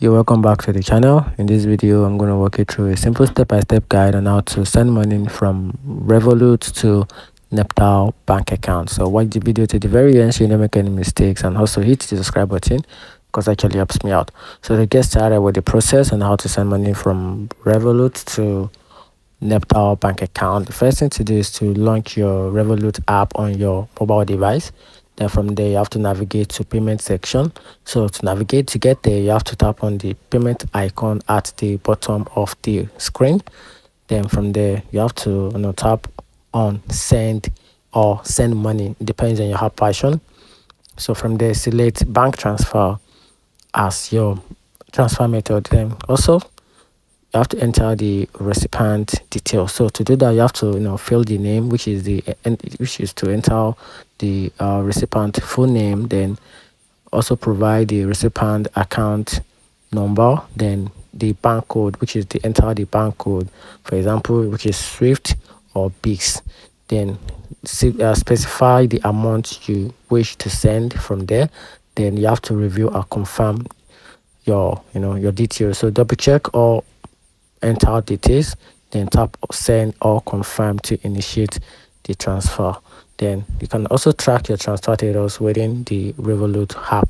You're welcome back to the channel. In this video, I'm going to walk you through a simple step-by-step guide on how to send money from Revolut to Nepal Bank Account. So watch the video to the very end so you don't make any mistakes, and also hit the subscribe button because it actually helps me out. So to get started with the process and how to send money from Revolut to Nepal Bank Account, the first thing to do is to launch your Revolut app on your mobile device. Then from there you have to navigate to payment section. So to navigate to get there, you have to tap on the payment icon at the bottom of the screen. Then from there you have to tap on send or send money. It depends on your app version. So from there select bank transfer as your transfer method. Then also you have to enter the recipient details. So to do that, you have to fill the name, which is to enter the recipient full name. Then also provide the recipient account number. Then the bank code, which is to enter the bank code, for example, which is Swift or BIX. Then specify the amount you wish to send from there. Then you have to review or confirm your details. So double check or enter details, then tap send or confirm to initiate the transfer. Then you can also track your transfer details within the Revolut app,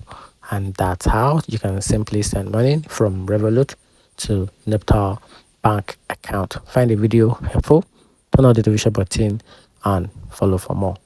and that's how you can simply send money from Revolut to Nepal Bank Account. Find the video helpful, turn on the notification button and follow for more.